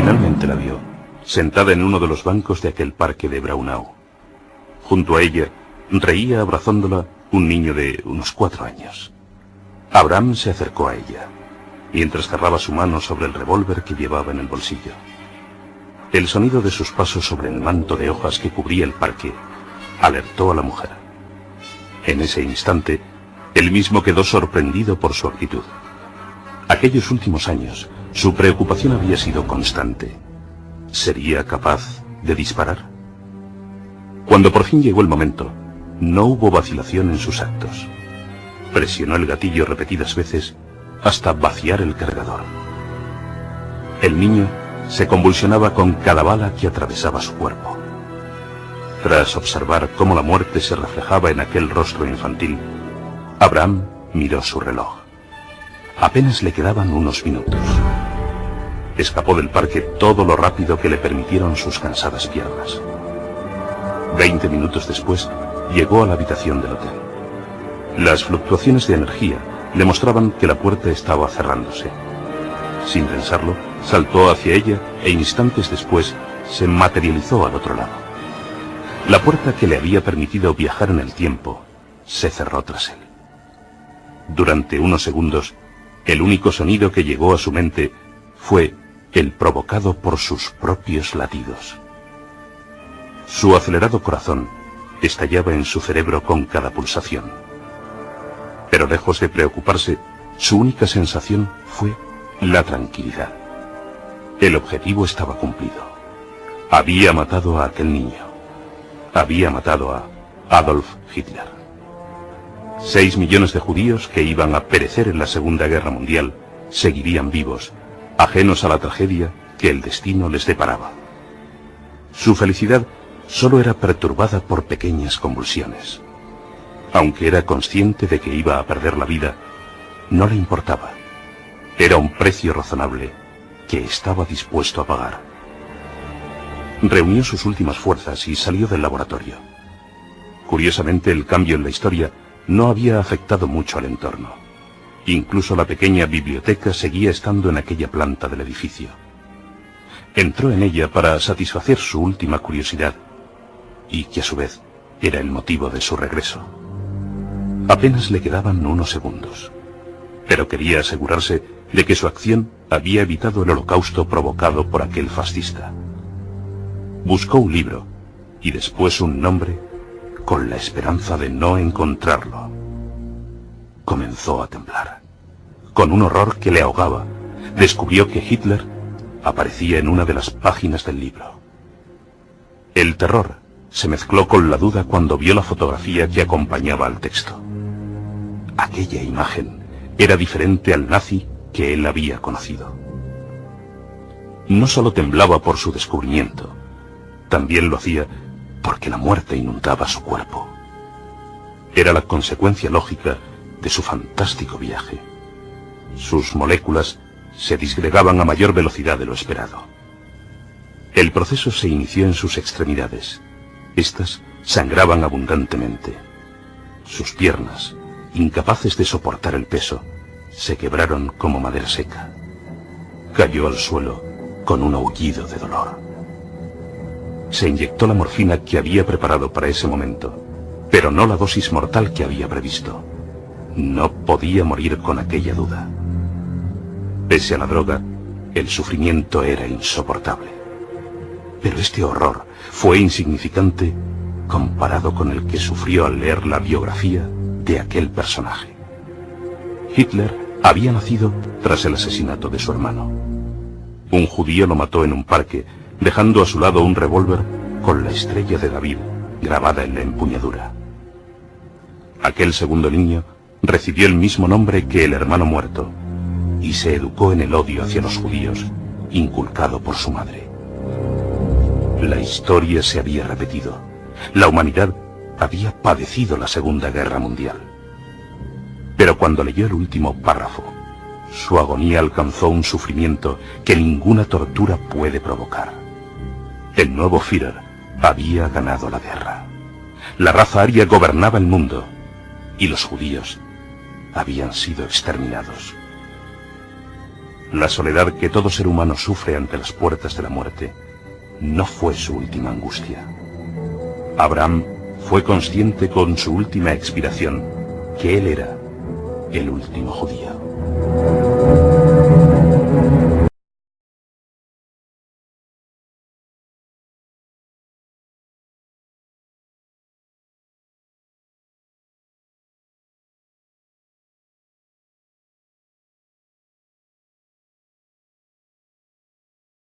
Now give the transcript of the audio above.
Finalmente la vio, sentada en uno de los bancos de aquel parque de Braunau. Junto a ella, reía abrazándola un niño de unos 4 años. Abraham se acercó a ella, mientras cerraba su mano sobre el revólver que llevaba en el bolsillo. El sonido de sus pasos sobre el manto de hojas que cubría el parque alertó a la mujer. En ese instante, él mismo quedó sorprendido por su actitud. Aquellos últimos años, su preocupación había sido constante. ¿Sería capaz de disparar? Cuando por fin llegó el momento, no hubo vacilación en sus actos. Presionó el gatillo repetidas veces hasta vaciar el cargador. El niño se convulsionaba con cada bala que atravesaba su cuerpo. Tras observar cómo la muerte se reflejaba en aquel rostro infantil, Abraham miró su reloj. Apenas le quedaban unos minutos. Escapó del parque todo lo rápido que le permitieron sus cansadas piernas. 20 minutos después, llegó a la habitación del hotel. Las fluctuaciones de energía le mostraban que la puerta estaba cerrándose. Sin pensarlo, saltó hacia ella e instantes después se materializó al otro lado. La puerta que le había permitido viajar en el tiempo se cerró tras él. Durante unos segundos, el único sonido que llegó a su mente fue el provocado por sus propios latidos. Su acelerado corazón estallaba en su cerebro con cada pulsación. Pero lejos de preocuparse, su única sensación fue la tranquilidad. El objetivo estaba cumplido. Había matado a aquel niño. Había matado a Adolf Hitler. 6 millones de judíos que iban a perecer en la Segunda Guerra Mundial seguirían vivos, ajenos a la tragedia que el destino les deparaba. Su felicidad solo era perturbada por pequeñas convulsiones. Aunque era consciente de que iba a perder la vida, no le importaba. Era un precio razonable que estaba dispuesto a pagar. Reunió sus últimas fuerzas y salió del laboratorio. Curiosamente, el cambio en la historia no había afectado mucho al entorno. Incluso la pequeña biblioteca seguía estando en aquella planta del edificio. Entró en ella para satisfacer su última curiosidad, y que a su vez era el motivo de su regreso. Apenas le quedaban unos segundos, pero quería asegurarse de que su acción había evitado el holocausto provocado por aquel fascista. Buscó un libro, y después un nombre, con la esperanza de no encontrarlo. Comenzó a temblar. Con un horror que le ahogaba, descubrió que Hitler aparecía en una de las páginas del libro. El terror se mezcló con la duda cuando vio la fotografía que acompañaba al texto. Aquella imagen era diferente al nazi que él había conocido. No solo temblaba por su descubrimiento, también lo hacía porque la muerte inundaba su cuerpo. Era la consecuencia lógica de su fantástico viaje. Sus moléculas se disgregaban a mayor velocidad de lo esperado. El proceso se inició en sus extremidades. Estas sangraban abundantemente. Sus piernas, incapaces de soportar el peso, se quebraron como madera seca. Cayó al suelo con un aullido de dolor. Se inyectó la morfina que había preparado para ese momento, pero no la dosis mortal que había previsto. No podía morir con aquella duda. Pese a la droga, el sufrimiento era insoportable. Pero este horror fue insignificante comparado con el que sufrió al leer la biografía de aquel personaje. Hitler había nacido tras el asesinato de su hermano. Un judío lo mató en un parque, dejando a su lado un revólver con la estrella de David grabada en la empuñadura. Aquel segundo niño recibió el mismo nombre que el hermano muerto y se educó en el odio hacia los judíos, inculcado por su madre. La historia se había repetido. La humanidad había padecido la Segunda Guerra Mundial. Pero cuando leyó el último párrafo, su agonía alcanzó un sufrimiento que ninguna tortura puede provocar. El nuevo Führer había ganado la guerra. La raza aria gobernaba el mundo y los judíos habían sido exterminados. La soledad que todo ser humano sufre ante las puertas de la muerte no fue su última angustia. Abraham fue consciente con su última expiración que él era el último judío.